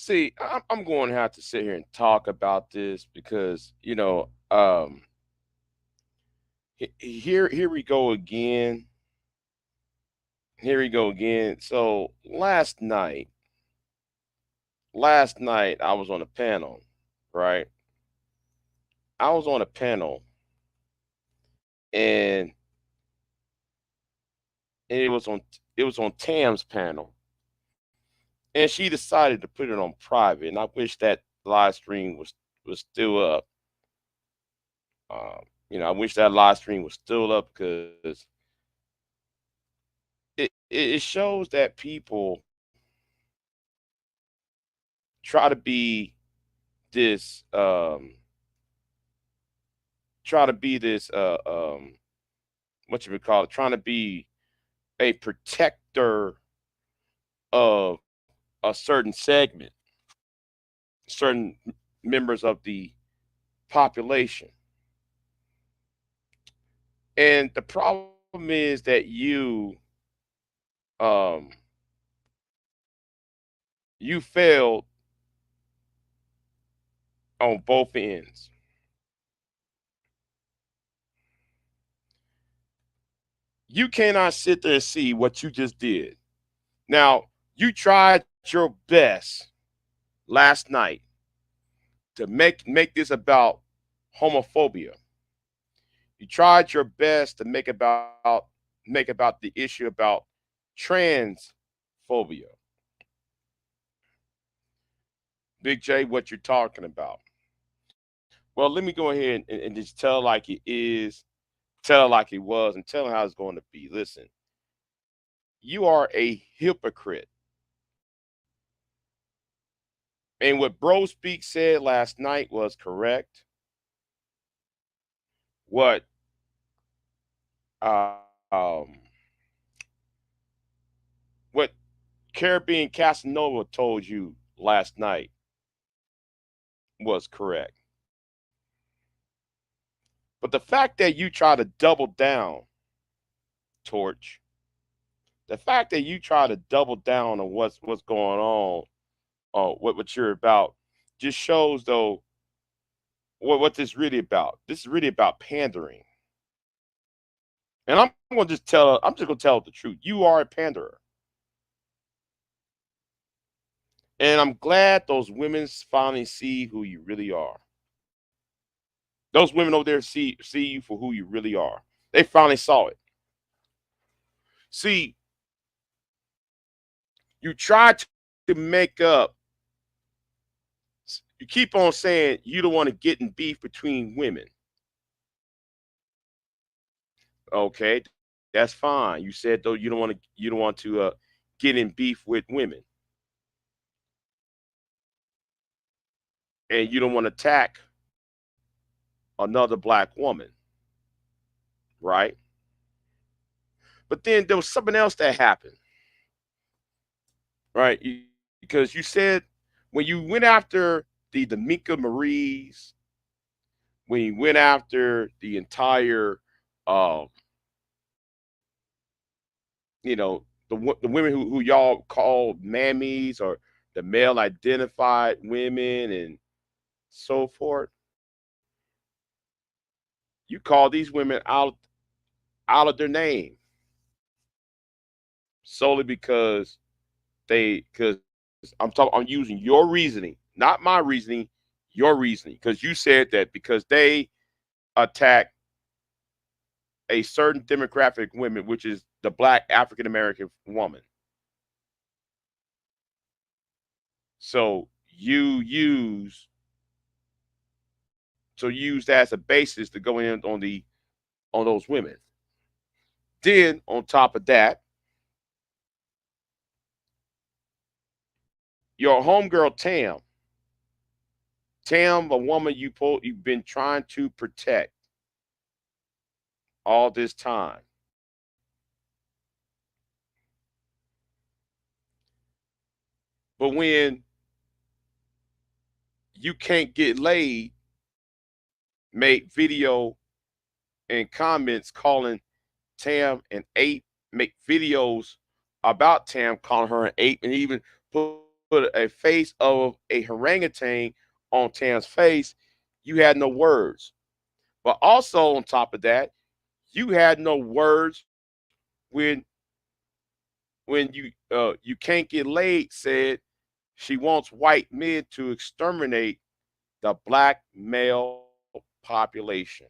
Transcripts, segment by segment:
See, I'm going to have to sit here and talk about this because here we go again. Here we go again. So last night I was on a panel, right? I was on a panel, and and it was on Tam's panel, and she decided to put it on private. And I wish that live stream was still up. I wish that live stream was still up because it shows that people try to be this try to be this what you would call it, trying to be a protector of a certain segment, certain members of the population. And the problem is that um you failed on both ends. You cannot sit there and see what you just did. Now, you tried your best last night to make this about homophobia. You tried your best to make about the issue about transphobia. Big J, what you're talking about. Well, let me go ahead and just tell like it is, tell it like it was, and tell how it's going to be. Listen, you are a hypocrite. And what Bro Speak said last night was correct. What um what Caribbean Casanova told you last night was correct. But the fact that you try to double down, Torch, the fact that you try to double down on what's going on, what you're about, just shows though what this really about. This is really about pandering. And I'm just gonna tell the truth. You are a panderer. And I'm glad those women finally see who you really are. Those women over there see you for who you really are. They finally saw it. See, you try to make up. You keep on saying you don't want to get in beef between women. Okay, that's fine. You said though you don't want to get in beef with women, and you don't want to attack another black woman, right? But then there was something else that happened, right? Because you said when you went after the D'Amica Marie's, when you went after the entire, um, the women who y'all call mammies or the male identified women and so forth, you call these women out of their name solely because I'm using your reasoning, not my reasoning, your reasoning, because you said that because they attack a certain demographic women, which is the black African American woman. So use that as a basis to go in on those women. Then on top of that, your homegirl Tam, a woman you've been trying to protect all this time. But when you can't get laid, make video and comments calling Tam an ape, make videos about Tam calling her an ape, and even put a face of a orangutan on Tam's face, you had no words. But also on top of that, you had no words when you can't get laid said she wants white men to exterminate the black male population.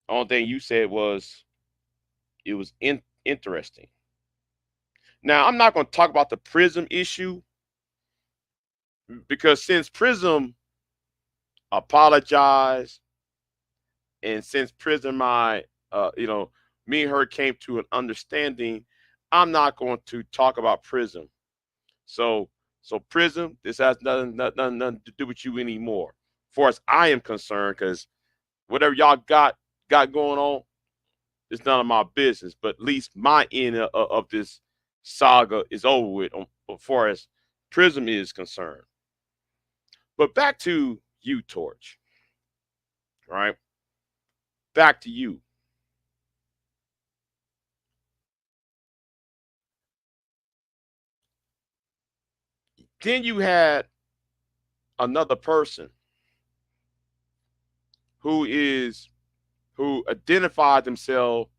Only thing you said was it was interesting. Now I'm not going to talk about the Prism issue because since Prism apologized and since Prism me and her came to an understanding, I'm not going to talk about Prism. So Prism, this has nothing to do with you anymore, as far as I am concerned, because whatever y'all got going on, it's none of my business. But at least my end of this saga is over with, as far as Prism is concerned. But back to you, Torch. Right? Back to you. Then you had another person who is who identified himself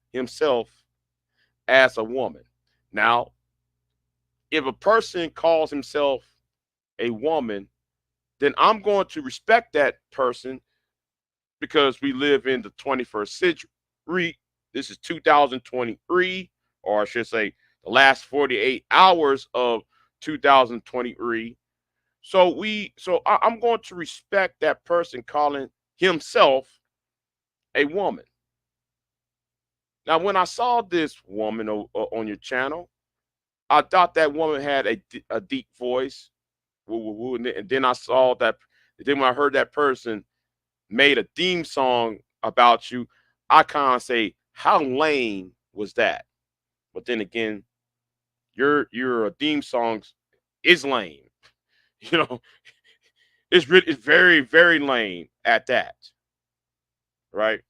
as a woman. Now, if a person calls himself a woman, then I'm going to respect that person because we live in the 21st century. This is 2023, or I should say, the last 48 hours of 2023. I'm going to respect that person calling himself a woman. Now, when I saw this woman on your channel, I thought that woman had a deep voice. Woo, woo, woo. And then I saw that. Then when I heard that person made a theme song about you, I kind of say, how lame was that? But then again, your theme songs is lame. You know, it's very very lame at that, right?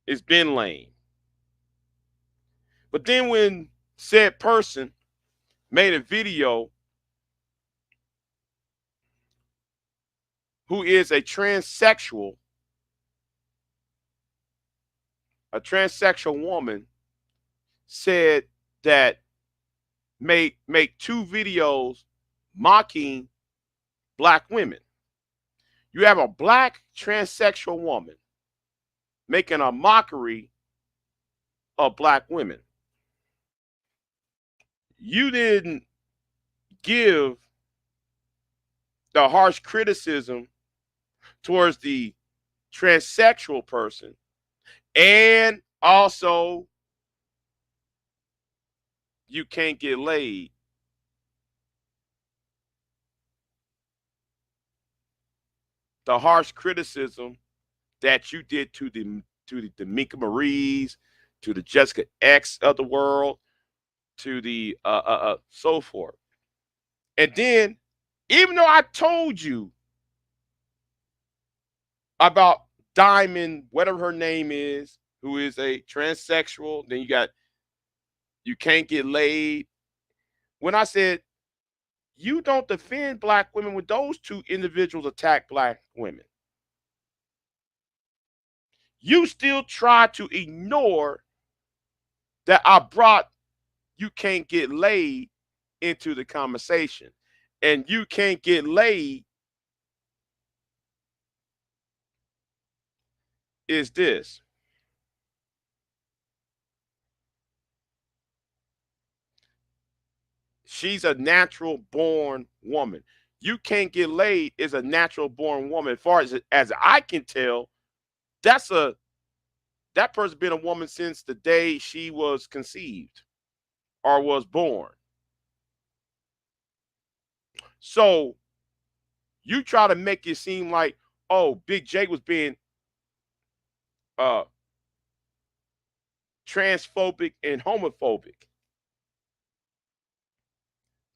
It's been lame. But then when said person made a video who is a transsexual woman, said that make two videos mocking black women. You have a black transsexual woman making a mockery of black women. You didn't give the harsh criticism towards the transsexual person, and also you can't get laid. The harsh criticism that you did to the Mika Marie's, to the Jessica X of the world, to the so forth. And then, even though I told you about Diamond, whatever her name is, who is a transsexual, then you can't get laid. When I said you don't defend black women when those two individuals attack black women, you still try to ignore that I brought you can't get laid into the conversation. And you can't get laid is this. She's a natural born woman. You can't get laid is a natural born woman. As far as I can tell, that's a that person been a woman since the day she was conceived or was born. So you try to make it seem like, oh, Big J was being uh transphobic and homophobic.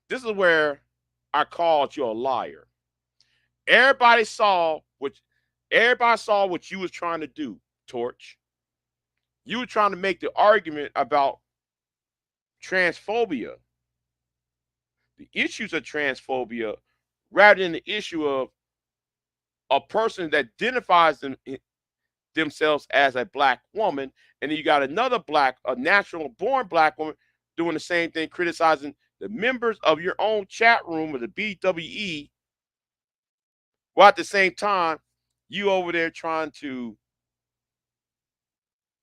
This is where I called you a liar. Everybody saw what Everybody saw what you was trying to do, Torch. You were trying to make the argument about transphobia, the issues of transphobia, rather than the issue of a person that identifies themselves as a black woman, and then you got another a natural born black woman doing the same thing, criticizing the members of your own chat room of the BWE, while at the same time, you over there trying to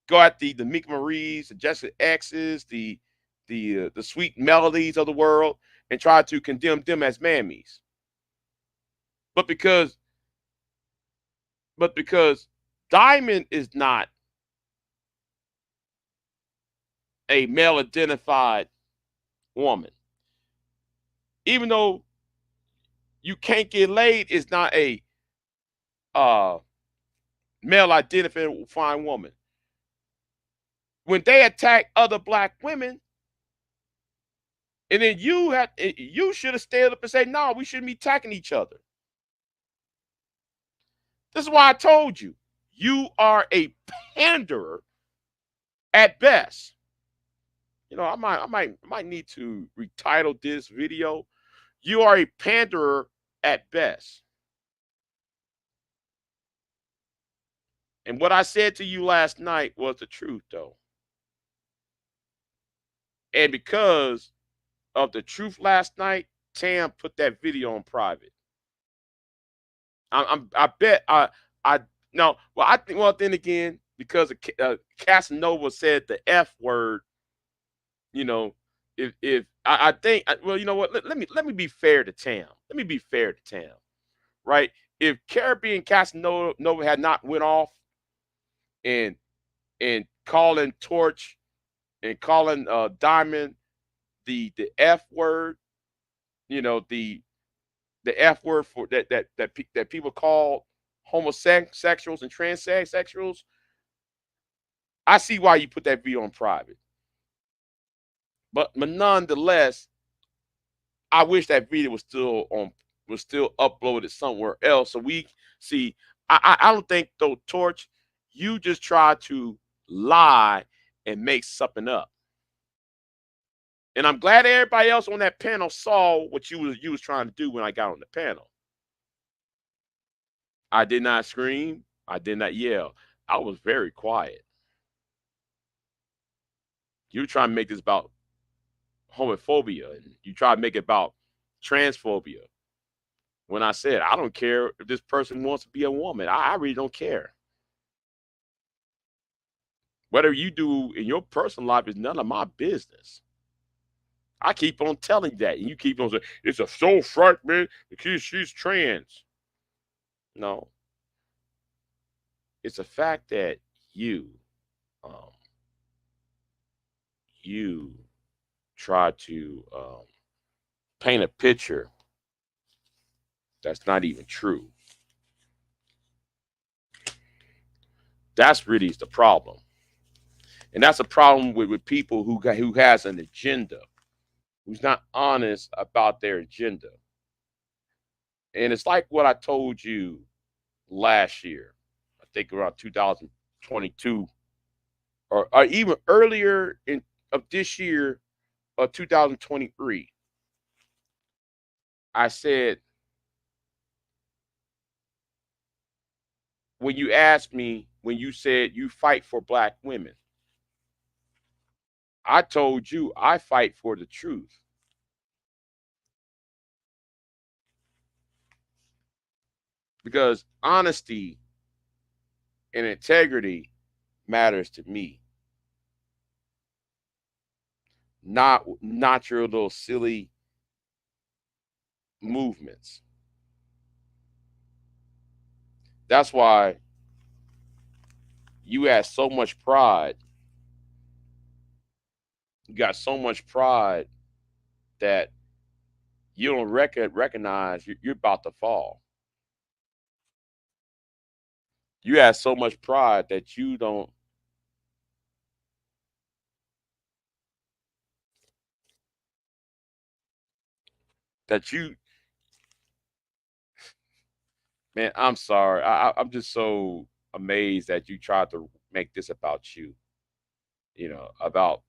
go at the Meek Marie's, the Jessica X's, the sweet melodies of the world, and try to condemn them as mammies. But because Diamond is not a male identified woman, even though you can't get laid, is not a uh, male identifying woman. When they attack other black women, and then you should have stayed up and said, no, we shouldn't be attacking each other. This is why I told you, you are a panderer at best. You know, I might need to retitle this video. You are a panderer at best. And what I said to you last night was the truth, though. And because of the truth last night, Tam put that video on private. I bet I no. Well, I think. Well, then again, because Casanova said the F word, you know, if I think, well, you know what? Let me be fair to Tam. Let me be fair to Tam, right? If Caribbean Casanova had not went off and calling Torch and calling Diamond the F word, you know, the F word for that people call homosexuals and transsexuals, I see why you put that video on private. But nonetheless, I wish that video was still uploaded somewhere else so we see. I don't think though, Torch, you just try to lie and make something up. And I'm glad everybody else on that panel saw what you was trying to do when I got on the panel. I did not scream. I did not yell. I was very quiet. You try to make this about homophobia, and you try to make it about transphobia. When I said, I don't care if this person wants to be a woman, I really don't care. Whatever you do in your personal life is none of my business. I keep on telling you that, and you keep on saying, it's a so front, man, because she's trans. No. It's a fact that um, you try to paint a picture that's not even true. That's really the problem, and that's a problem with people who has an agenda, who's not honest about their agenda. And it's like what I told you last year, I think around 2022, or even earlier of this year, of 2023. I said, when you asked me, when you said you fight for black women, I told you I fight for the truth. Because honesty and integrity matters to me. Not your little silly movements. That's why you had so much pride. You got so much pride that you don't recognize you're about to fall. You have so much pride that you don't that Man, I'm sorry. I'm just so amazed that you tried to make this about you. About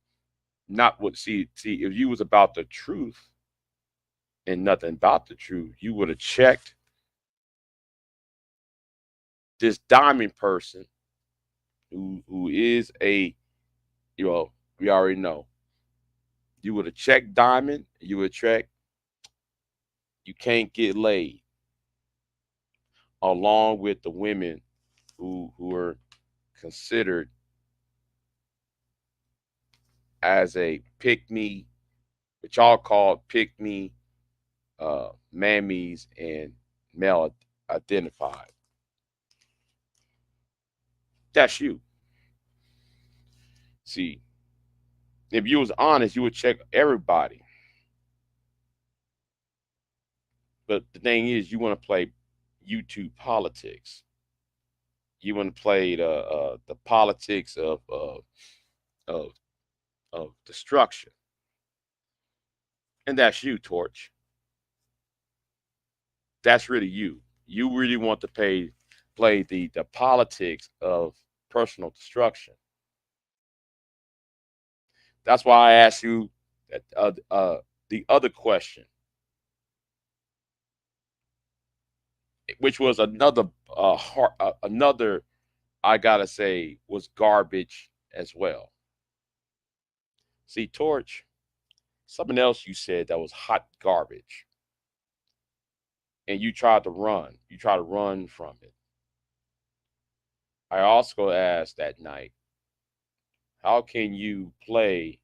not what. See, if you was about the truth and nothing about the truth, you would have checked this diamond person who is a, you know, we already know. You would have checked diamond. You would check you can't get laid, along with the women who are considered as a pick me, which y'all call pick me, mammies, and male identified. That's you. See, if you was honest, you would check everybody. But the thing is, you want to play YouTube politics. You want to play the politics of of destruction, and that's you, Torch. That's really you. You really want to play the politics of personal destruction. That's why I asked you that, the other question, which was another, I gotta say, was garbage as well. See, Torch, something else you said that was hot garbage, and you tried to run. You tried to run from it. I also asked that night, how can you play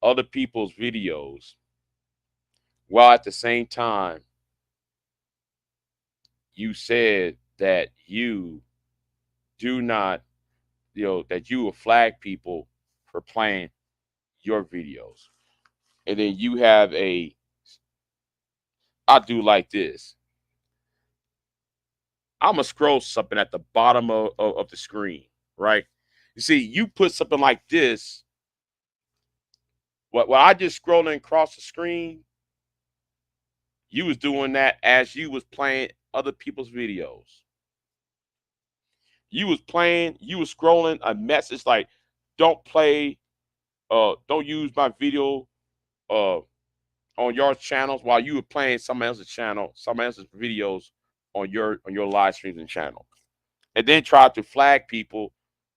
other people's videos while at the same time you said that you do not, that you will flag people for playing your videos. And then you have I do like this. I'm going to scroll something at the bottom of the screen, right? You see, you put something like this. What I just scrolling across the screen, you was doing that as you was playing other people's videos. You was scrolling a message like, don't play, don't use my video uh on your channels while you were playing someone else's channel, someone else's videos on your live streaming channel. And then try to flag people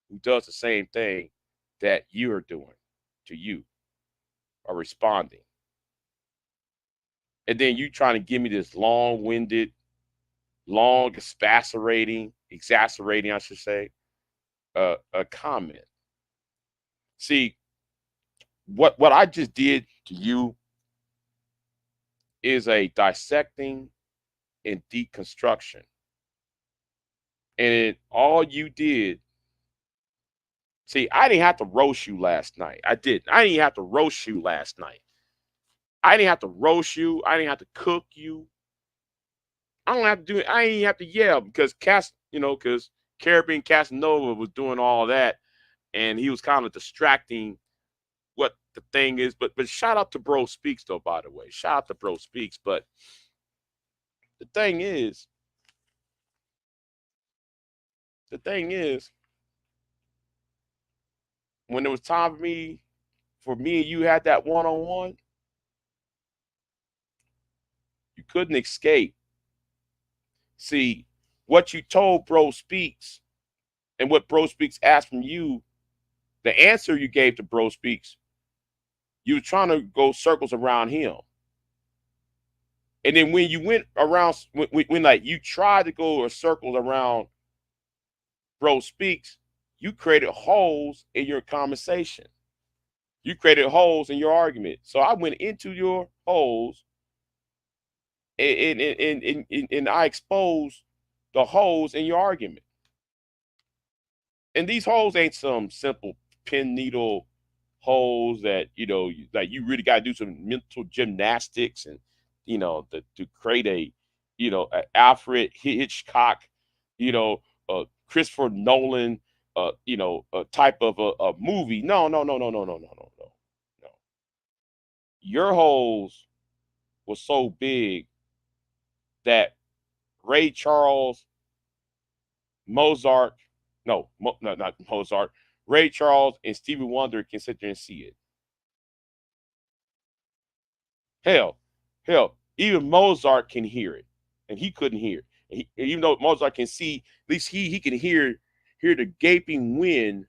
who does the same thing that you are doing to you or responding. And then you trying to give me this long-winded, long exasperating, I should say, a comment. See, what I just did to you is a dissecting and deconstruction. And all you did, see, I didn't have to roast you last night. I didn't. I didn't have to roast you last night. I didn't have to roast you. I didn't have to cook you. I don't have to do it. I ain't have to yell because because Caribbean Casanova was doing all that, and he was kind of distracting what the thing is. But shout out to Bro Speaks though, by the way. Shout out to Bro Speaks. But the thing is, the thing is, when it was time for me and you had that one on one, you couldn't escape. See, what you told Bro Speaks and what Bro Speaks asked from you, the answer you gave to Bro Speaks, you were trying to go circles around him. And then when you went around, when like you tried to go a circle around Bro Speaks, you created holes in your conversation. You created holes in your argument. So I went into your holes, and I exposed the holes in your argument. And these holes ain't some simple pin needle holes that like you really got to do some mental gymnastics and to create a Alfred Hitchcock, Christopher Nolan, a type of a movie. No, no, no, no, no, no, no, no, no, no. Your holes were so big that Ray Charles, Mozart, no, not Mozart, Ray Charles and Stevie Wonder can sit there and see it. Hell, hell, even Mozart can hear it, and he couldn't hear it. Even though Mozart can see, at least he can hear the gaping wind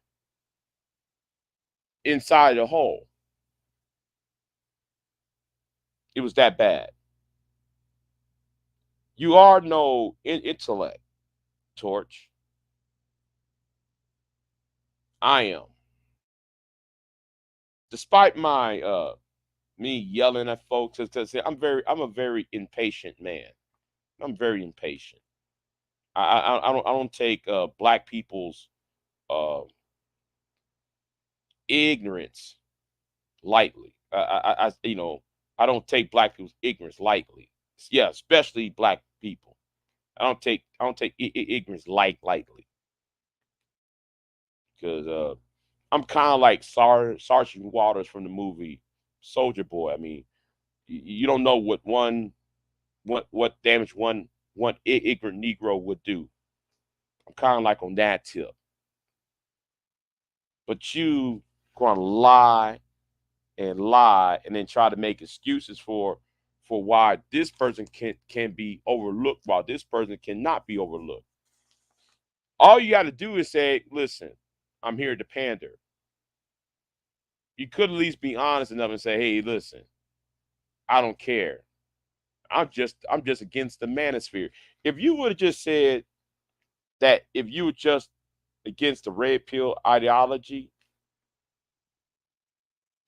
inside the hole. It was that bad. You are no intellect, Torch. I am. Despite my me yelling at folks, I'm a very impatient man. I'm very impatient. I don't take black people's uh, ignorance lightly. I don't take black people's ignorance lightly. Yeah, especially black people. I don't take ignorance lightly because I'm kind of like Sergeant Waters from the movie Soldier Boy. I mean, you don't know what damage one ignorant Negro would do. I'm kind of like on that tip. But you gonna lie and then try to make excuses for why this person can be overlooked while this person cannot be overlooked. All you got to do is say, "Listen, I'm here to pander." You could at least be honest enough and say, "Hey, listen, I don't care. I'm just against the manosphere." If you would have just said that, if you were just against the red pill ideology,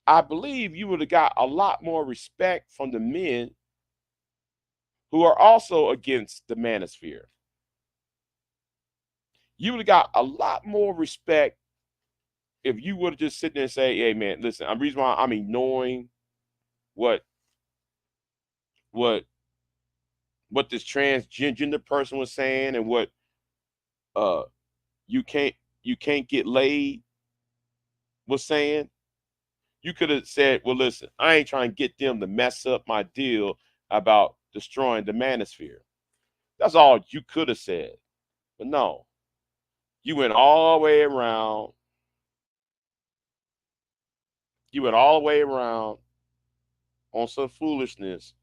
I believe you would have got a lot more respect from the men who are also against the manosphere. You would have got a lot more respect if you would have just sit there and say, "Hey, man, listen, I'm reason why I'm ignoring what what what this transgender person was saying and what uh you can't you can't get laid was saying." You could have said, "Well, listen, I ain't trying to get them to mess up my deal about destroying the manosphere." That's all you could have said. But no, you went all the way around. You went all the way around on some foolishness,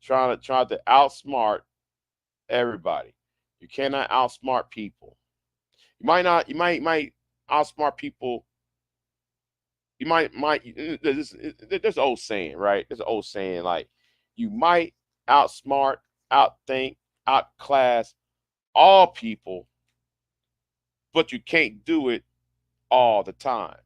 trying to outsmart everybody. You cannot outsmart people. You might not. You might outsmart people. You might. There's an old saying, right? There's an old saying like, you might outsmart, outthink, outclass all people, but you can't do it all the time.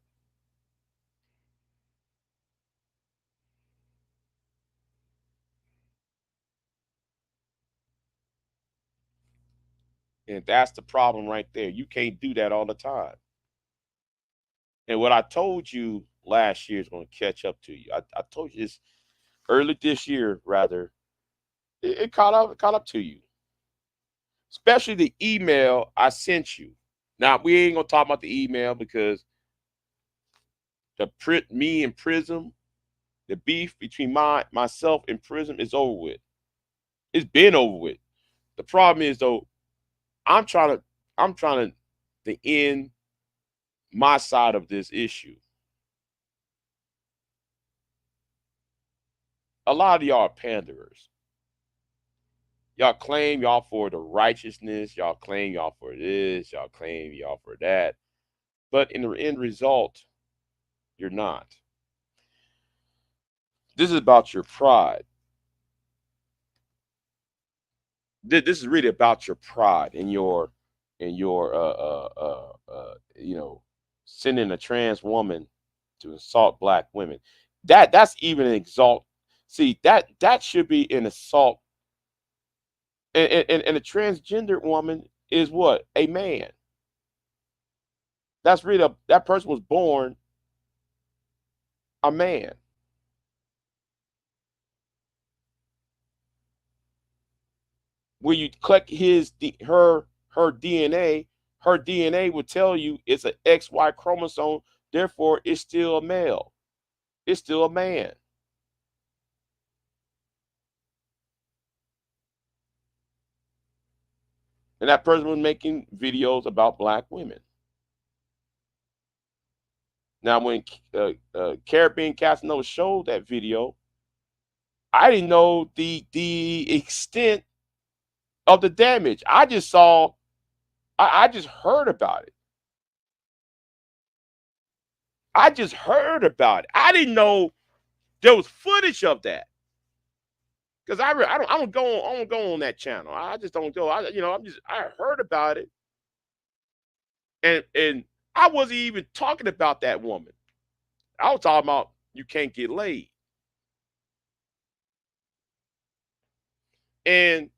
And that's the problem right there. You can't do that all the time. And what I told you last year is going to catch up to you. I told you this early this year, rather. It caught up to you, especially the email I sent you. Now we ain't gonna talk about the email because me and Prism, the beef between myself and Prism is over with. It's been over with. The problem is though, I'm trying to I'm trying to end my side of this issue. A lot of y'all are panderers. Y'all claim y'all for the righteousness, y'all claim y'all for this, y'all claim y'all for that. But in the end result, you're not. This is about your pride. This is really about your pride and your sending a trans woman to assault black women. That's even an exalt. See, that should be an assault. And a transgender woman is what? A man. That's really that person was born a man. When you collect her DNA, her DNA would tell you it's an XY chromosome, therefore it's still a male. It's still a man. And that person was making videos about black women. Now, when Caribbean Casanova showed that video, I didn't know the extent of the damage. I just saw, I just heard about it. I just heard about it. I didn't know there was footage of that. Because I don't go on, I don't go on that channel. I just don't go. I heard about it, and I wasn't even talking about that woman. I was talking about you can't get laid. And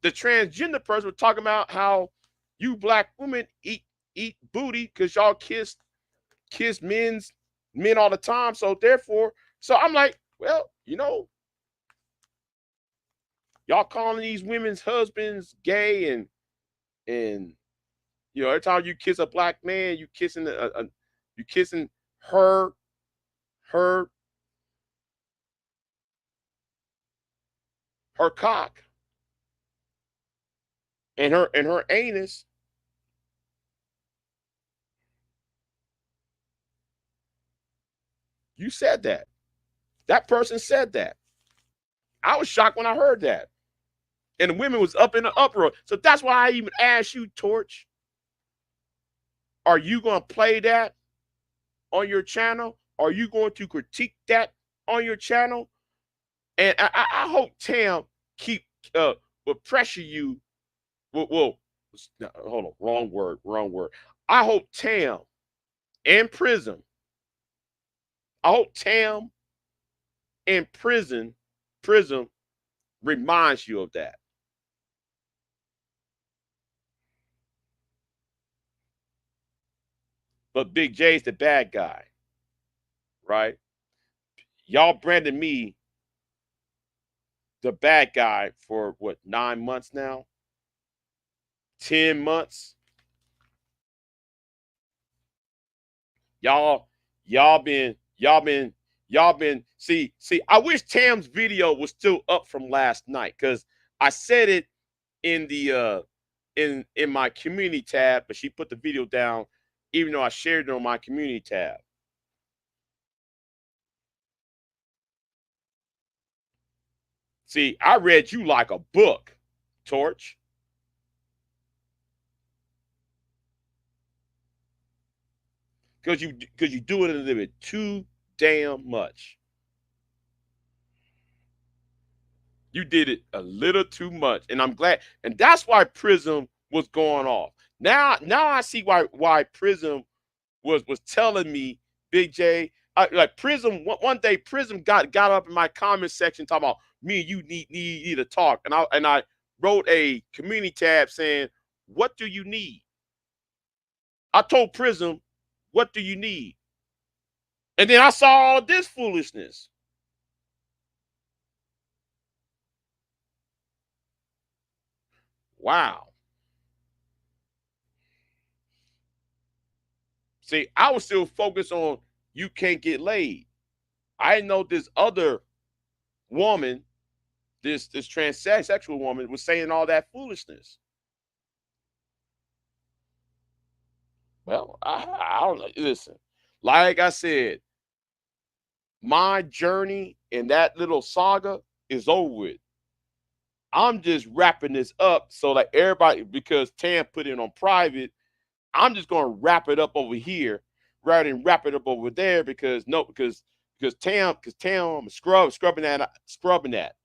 the transgender person was talking about how you black women eat booty because y'all kiss men all the time. So therefore, so I'm like, well, y'all calling these women's husbands gay, and every time you kiss a black man, you kissing her her her cock and her anus. You said that. That person said that. I was shocked when I heard that. And the women was up in the uproar. So that's why I even asked you, Torch, are you going to play that on your channel? Are you going to critique that on your channel? And I hope Tam keep will pressure you. Well, no, hold on, wrong word. I hope Tam and I hope Tam and Prism reminds you of that. But Big J's the bad guy, right? Y'all branded me the bad guy for what, 9 months now? 10 months? Y'all, y'all been see, I wish Tam's video was still up from last night because I said it in the in my community tab, but she put the video down even though I shared it on my community tab. See, I read you like a book, Torch. Because you do it a little bit too damn much. You did it a little too much, and I'm glad. And that's why Prism was going off. Now I see why Prism was telling me, Big J, like Prism. One day Prism got up in my comment section talking about me and you need to talk, and I wrote a community tab saying, "What do you need?" I told Prism, "What do you need?" And then I saw all this foolishness. Wow. See, I was still focused on you can't get laid. I didn't know this other woman, this transsexual woman, was saying all that foolishness. Well, I don't know. Listen, like I said, my journey in that little saga is over with. I'm just wrapping this up so that everybody, because Tam put it on private, I'm just gonna wrap it up over here rather than wrap it up over there because no, because Tam scrubbing that.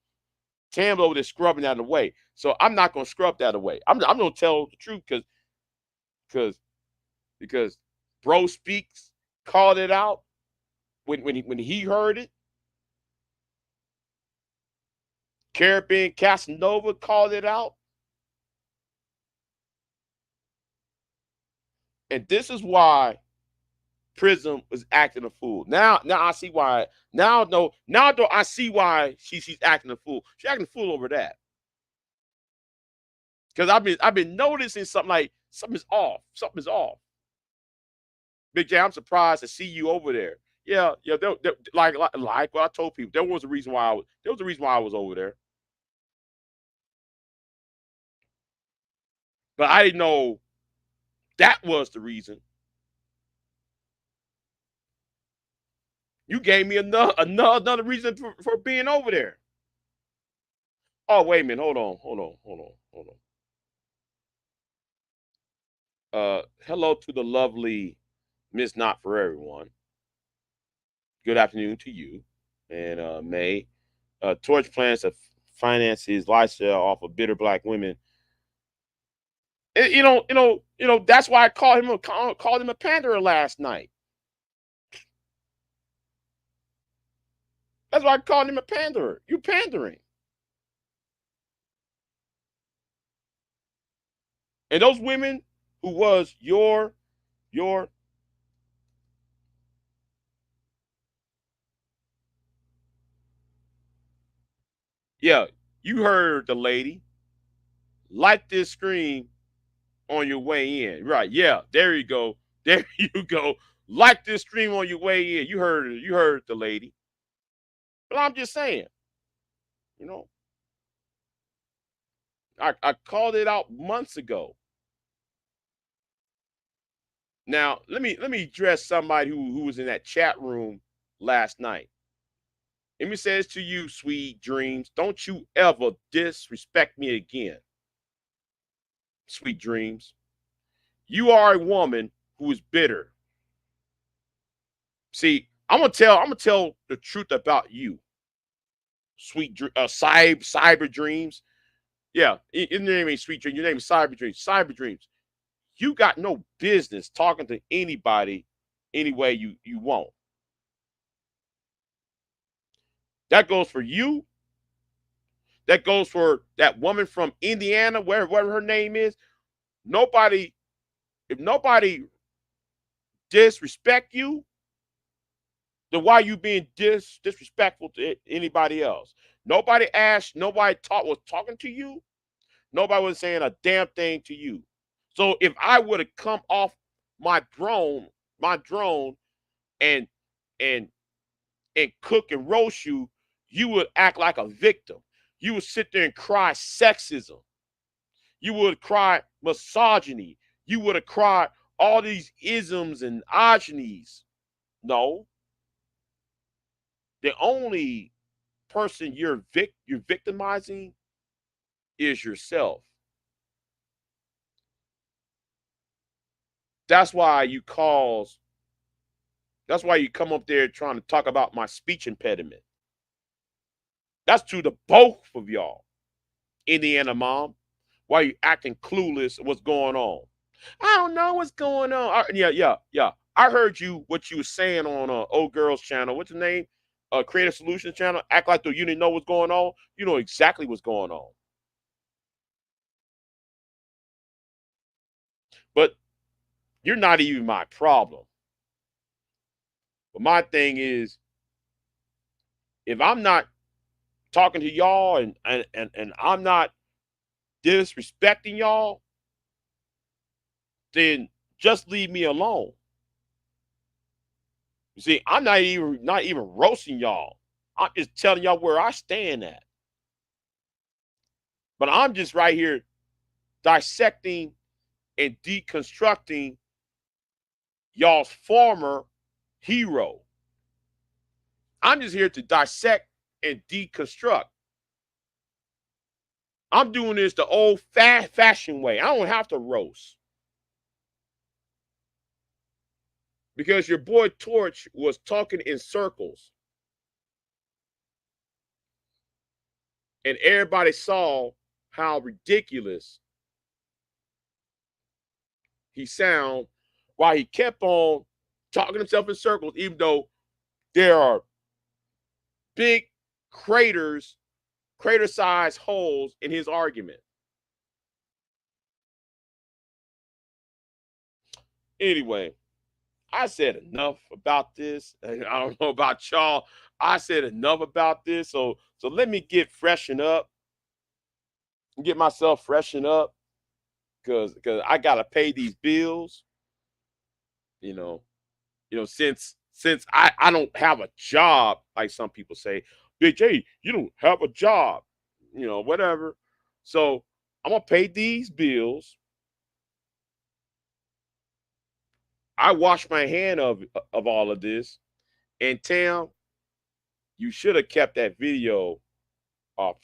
Tam's over there scrubbing that away. So I'm not gonna scrub that away. I'm gonna tell the truth because because Bro Speaks called it out when he heard it. Caribbean Casanova called it out. And this is why Prism was acting a fool. Now I see why. Now though I see why she's acting a fool. She's acting a fool over that. Because I've been noticing something like something's off. Something's off. Big J, I'm surprised to see you over there. Yeah, yeah. Like what I told people, there was a reason why I was over there. But I didn't know that was the reason. You gave me another reason for being over there. Oh, wait a minute. Hold on. Hello to the lovely Miss Not For Everyone. Good afternoon to you. And May. Torch plans to finance his lifestyle off of bitter black women. And, that's why I called him a panderer last night. That's why I called him a panderer. You pandering. And those women who was your yeah, you heard the lady. Like this scream on your way in. Right. Yeah, there you go. There you go. Like this stream on your way in. You heard the lady. But I'm just saying, you know, I called it out months ago. Now, let me address somebody who was in that chat room last night. Let me say this to you, sweet dreams. Don't you ever disrespect me again, sweet dreams. You are a woman who is bitter. See, I'm gonna tell the truth about you, sweet cyber dreams. Yeah, your name ain't Sweet Dream. Your name is Cyber Dreams. Cyber Dreams. You got no business talking to anybody any way you want. That goes for you. That goes for that woman from Indiana, wherever her name is. Nobody, if nobody disrespect you, then why you being disrespectful to anybody else? Nobody asked. Nobody was talking to you. Nobody was saying a damn thing to you. So if I would have come off my drone and and and cook and roast you, you would act like a victim. You would sit there and cry sexism. You would cry misogyny. You would have cried all these isms and ogenies. No, the only person you're victimizing is yourself. That's why you cause. That's why you come up there trying to talk about my speech impediment. That's to the both of y'all. Indiana mom, why you acting clueless what's going on? I don't know what's going on. Yeah. I heard what you were saying on Old Girls channel. What's the name? Creative Solutions channel. Act like though you didn't know what's going on. You know exactly what's going on. But you're not even my problem. But my thing is, if I'm not talking to y'all and I'm not disrespecting y'all, then just leave me alone. You see, I'm not even roasting y'all. I'm just telling y'all where I stand at. But I'm just right here dissecting and deconstructing y'all's former hero. I'm just here to dissect and deconstruct. I'm doing this the old fashioned way. I don't have to roast. Because your boy Torch was talking in circles. And everybody saw how ridiculous he sound while he kept on talking himself in circles, even though there are big crater-sized holes in his argument. Anyway, I said enough about this. I don't know about y'all. I said enough about this. So let me get freshened up, get myself freshened up, because I gotta pay these bills. You know, since I don't have a job, like some people say, Big J, you don't have a job, whatever. So I'm gonna pay these bills. I wash my hand of all of this. And Tam, you should have kept that video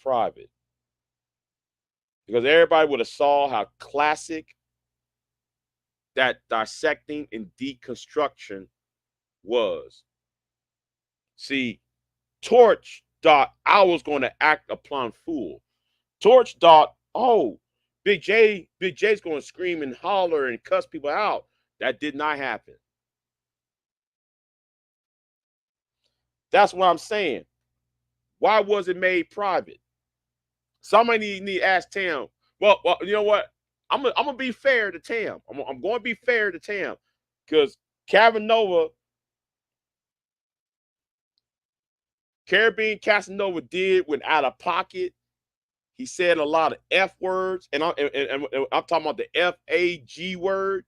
private because everybody would have saw how classic that dissecting and deconstruction was. See, Torch thought I was going to act upon fool. Torch thought, oh, Big J's going to scream and holler and cuss people out. That did not happen. That's what I'm saying. Why was it made private? Somebody need to ask Tam. Well, you know what? I'm gonna be fair to Tam. I'm going to be fair to Tam because Casanova, Caribbean Casanova did went out of pocket. He said a lot of F words, and I'm talking about the FAG word.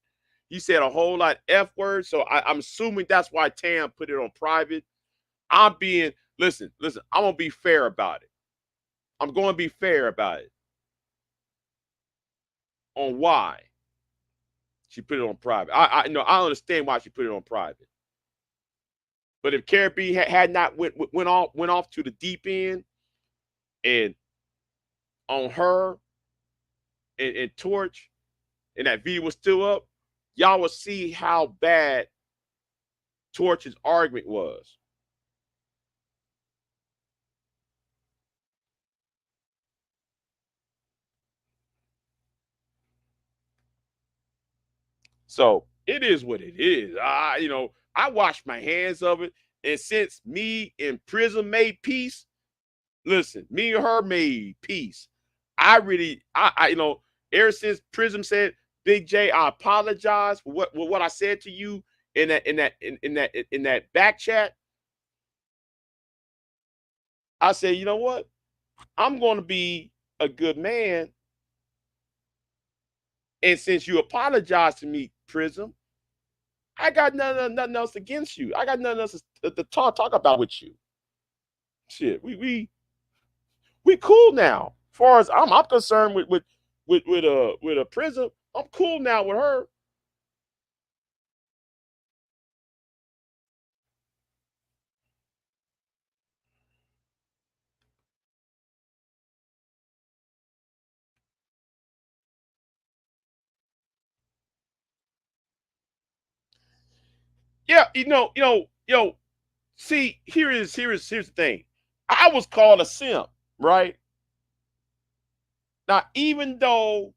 He said a whole lot of F words, so I'm assuming that's why Tam put it on private. I'm being listen. I'm gonna be fair about it. I'm going to be fair about it on why she put it on private. I know I understand why she put it on private. But if Caribbean had not went off to the deep end and on her and Torch and that video was still up, y'all will see how bad Torch's argument was. So it is what it is. I washed my hands of it. And since me and Prism made peace, listen, me and her made peace. Ever since Prism said, Big J, I apologize for what I said to you in that back chat. I said, you know what? I'm going to be a good man. And since you apologized to me, Prism, I got nothing else against you. I got nothing else to talk about with you. Shit, we cool now. As far as I'm concerned with a Prism, I'm cool now with her. Yeah, see, here's the thing. I was called a simp, right? Now, even though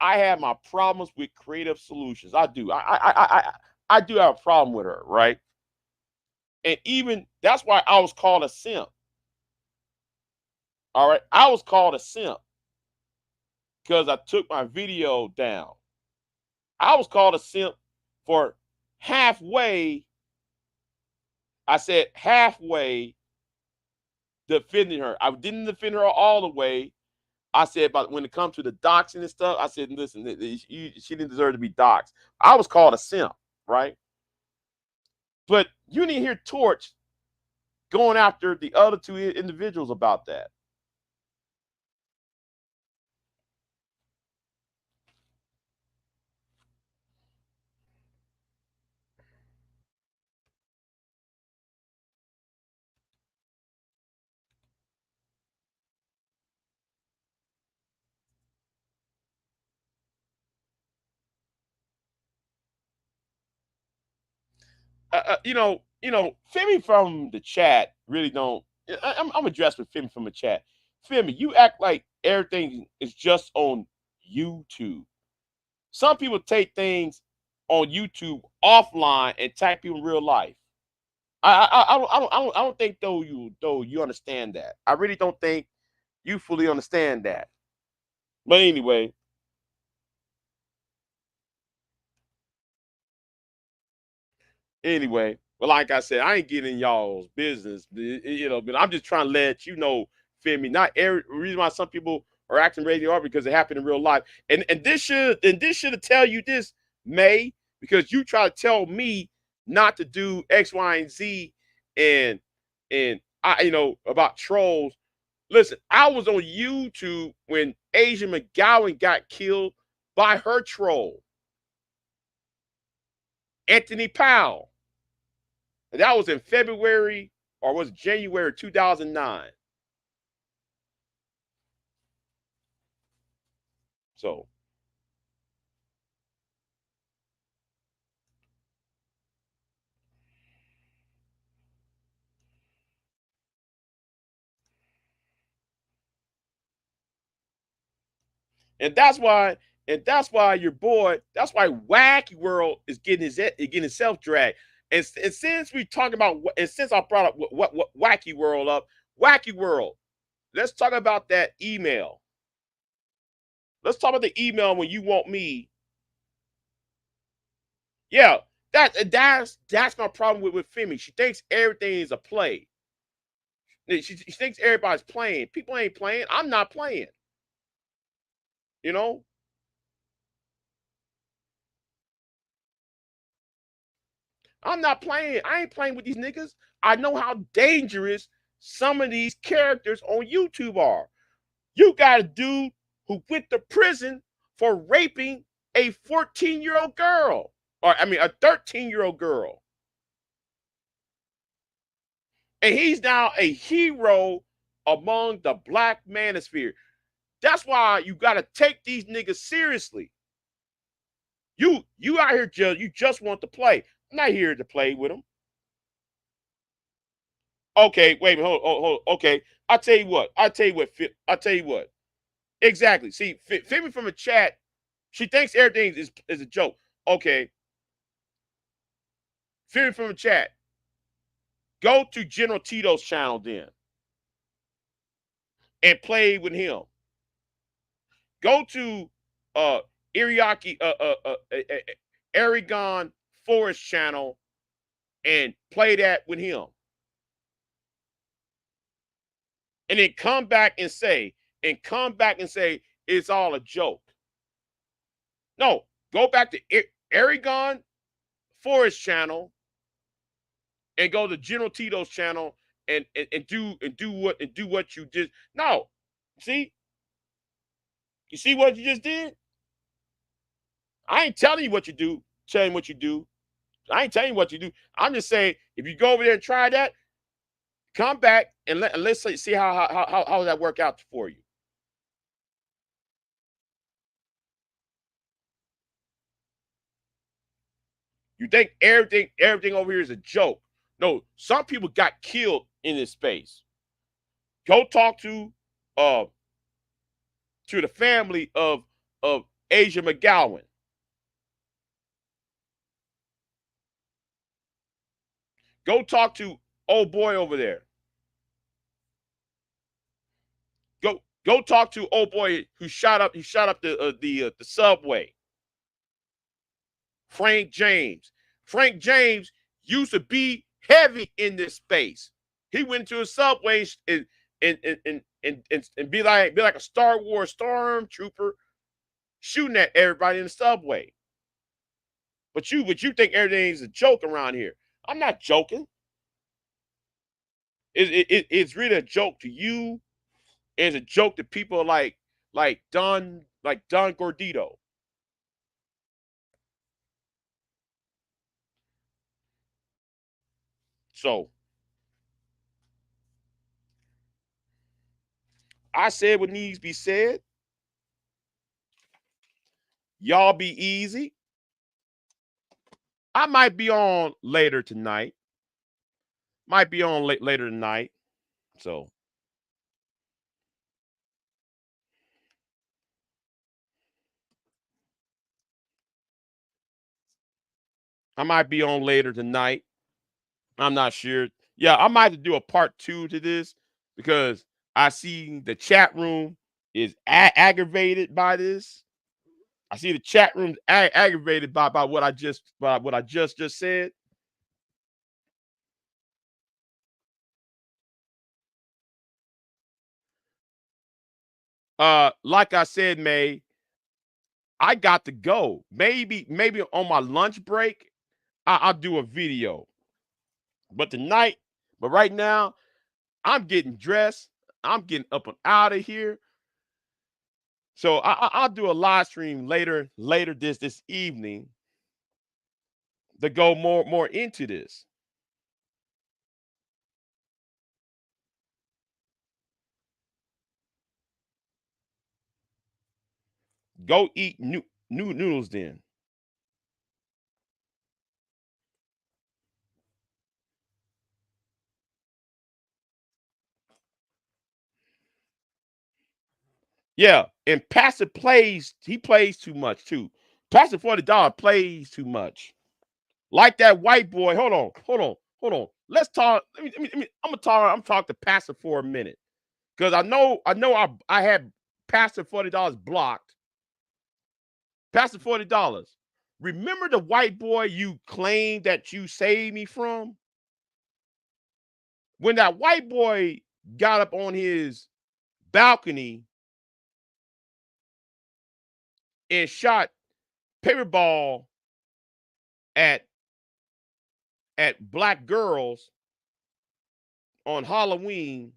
I have my problems with creative solutions, I do. I do have a problem with her, right? And even that's why I was called a simp. All right, I was called a simp because I took my video down. I was called a simp for halfway. I said halfway defending her. I didn't defend her all the way. I said about when it comes to the doxing and stuff, I said, listen, she didn't deserve to be doxed. I was called a simp, right? But you didn't hear Torch going after the other two individuals about that. Femi from the chat really don't. I'm addressed with Femi from the chat. Femi, you act like everything is just on YouTube. Some people take things on YouTube offline and type people in real life. I don't think you understand that. I really don't think you fully understand that. But anyway, but like I said, I ain't getting y'all's business, but I'm just trying to let you know, Femi. Not every reason why some people are acting crazy are because it happened in real life. And this should tell you this, May, because you try to tell me not to do X, Y, and Z and I about trolls. Listen, I was on YouTube when Asia McGowan got killed by her troll. Anthony Powell. And that was in February or was it January 2009. So, and that's why your boy, that's why Wacky World is getting himself dragged. And since we talk about, and since I brought up what Wacky World up, Wacky World, let's talk about that email. Let's talk about the email when you want me. Yeah, that's my problem with Femi. She thinks everything is a play. She thinks everybody's playing. People ain't playing. I'm not playing. You know, I'm not playing. I ain't playing with these niggas. I know how dangerous some of these characters on YouTube are. You got a dude who went to prison for raping a 14-year-old girl, or I mean, a 13-year-old girl. And he's now a hero among the black manosphere. That's why you got to take these niggas seriously. You out here you just want to play. I'm not here to play with them. Okay, wait a minute, hold. Okay, I'll tell you what. I'll tell you what. Exactly. See, Femi from a chat, she thinks everything is a joke. Okay, Femi from a chat. Go to General Tito's channel then and play with him. Go to uh Iriaki Aragon Forest channel and play that with him. And then come back and say, it's all a joke. No, go back to Aragon Forest channel and go to General Tito's channel and do what you just. No. See? You see what you just did? I ain't telling you what you do, telling what you do. I ain't telling you what you do. I'm just saying, if you go over there and try that, come back and let's see how that work out for you. You think everything over here is a joke? No, some people got killed in this space. Go talk uh to the family of Asia McGowan. Go talk to old boy over there. Go talk to old boy who shot up the subway. Frank James. Frank James used to be heavy in this space. He went to a subway and be like a Star Wars stormtrooper shooting at everybody in the subway. But you think everything's a joke around here. I'm not joking. It's really a joke to you. It's a joke to people like Don Gordito. So I said what needs to be said. Y'all be easy. I might be on later tonight. Might be on later tonight. So I might be on later tonight. I'm not sure. Yeah, I might have to do a part 2 to this because I see the chat room is aggravated by this. I see the chat room aggravated by what I just said. Like I said, May, I got to go. Maybe on my lunch break, I'll do a video. But tonight, but right now, I'm getting dressed. I'm getting up and out of here. So I'll do a live stream later this evening. to go more into this. Go eat new noodles then. Yeah, and Pastor plays. He plays too much too. Pastor $40 plays too much. Like that white boy. Hold on. Let's talk. I'm gonna talk. I'm talking to Pastor for a minute because I had Pastor $40 blocked. Pastor $40. Remember the white boy you claimed that you saved me from? When that white boy got up on his balcony and shot paper ball at black girls on Halloween,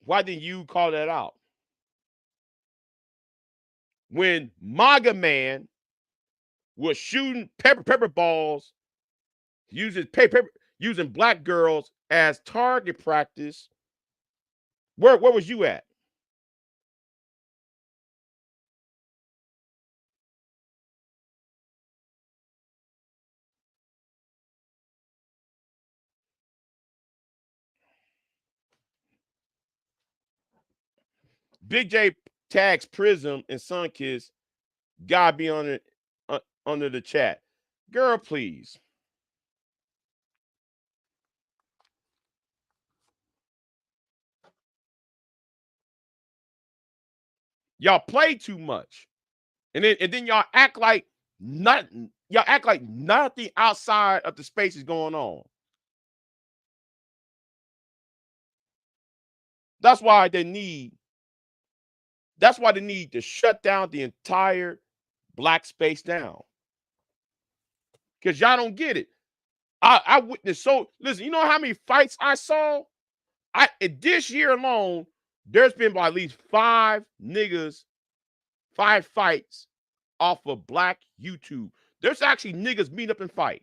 why didn't you call that out? When MAGA man was shooting pepper balls using using black girls as target practice, where was you at? Big J tags Prism and Sunkiss. Gotta be under the chat. Girl, please. Y'all play too much. And then y'all act like nothing outside of the space is going on. That's why they need to shut down the entire black space down. Because y'all don't get it. I witnessed listen, you know how many fights I saw? This year alone, there's been at least 5 fights off of black YouTube. There's actually niggas meet up and fight.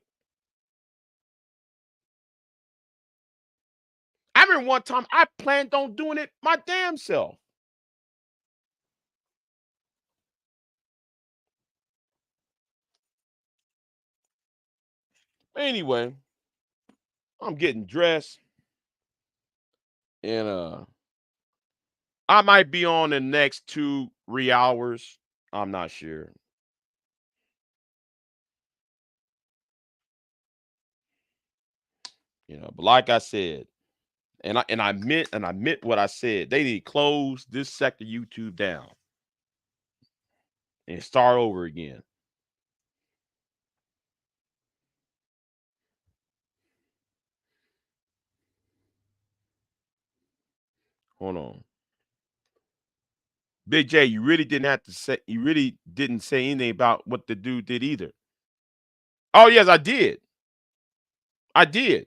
I remember one time I planned on doing it my damn self. Anyway, I'm getting dressed and I might be on the next 2-3 hours. I'm not sure. But like I said, I meant what I said. They need to close this sector YouTube down and start over again. Hold on. Big J, you really didn't say anything about what the dude did either. Oh, yes, I did. I did.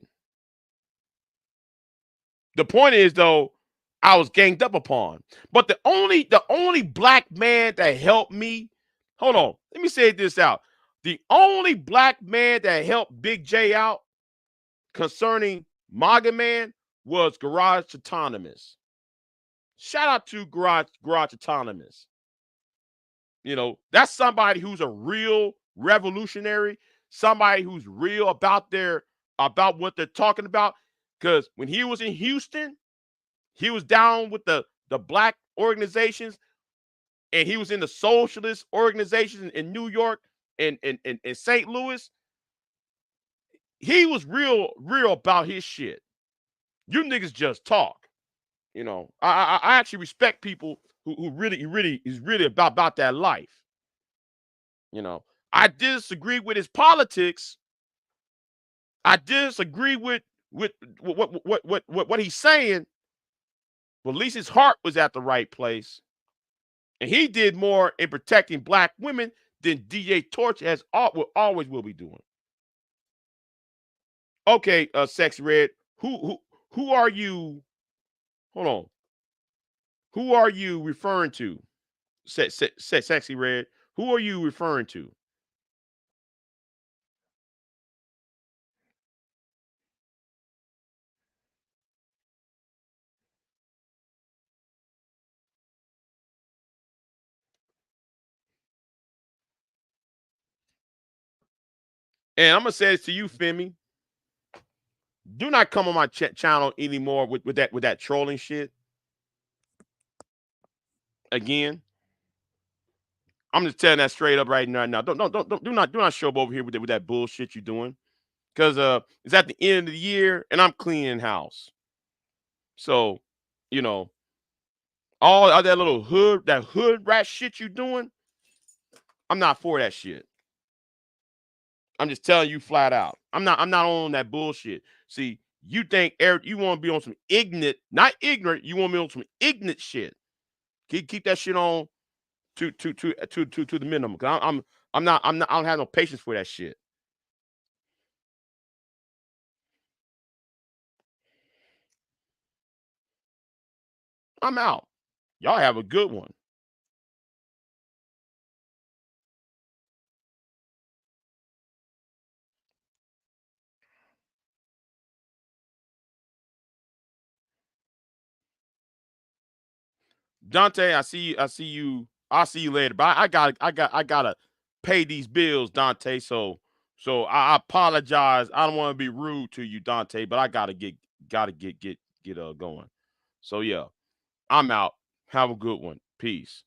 The point is though, I was ganged up upon. But the only black man that helped me, hold on, let me say this out. The only black man that helped Big J out concerning MAGA Man was Garage Autonomous. Shout out to Garage Autonomous. That's somebody who's a real revolutionary, somebody who's real about what they're talking about. Because when he was in Houston, he was down with the black organizations, and he was in the socialist organizations in New York and St. Louis. He was real about his shit. You niggas just talk. I actually respect people who really is really about that life. I disagree with his politics. I disagree with what he's saying, but at least his heart was at the right place. And he did more in protecting black women than DJ Torch always will be doing. Okay, Sexy Red, who are you? Hold on. Who are you referring to? Sexy Red. Who are you referring to? And I'm gonna say this to you, Femi. Do not come on my channel anymore with that trolling shit again. I'm just telling that straight up right now. Do not show up over here with that bullshit you're doing. Cause it's at the end of the year and I'm cleaning house. So, you know, all that little hood rat shit you doing, I'm not for that shit. I'm just telling you flat out. I'm not on that bullshit. See, you think Eric, you want to be on some ignorant, not ignorant, you want to be on some ignorant shit. Keep that shit on to the minimum. Cause I'm not I don't have no patience for that shit. I'm out. Y'all have a good one. Dante, I'll see you later. But I gotta pay these bills, Dante. So I apologize. I don't want to be rude to you, Dante, but I gotta get going. So yeah, I'm out. Have a good one. Peace.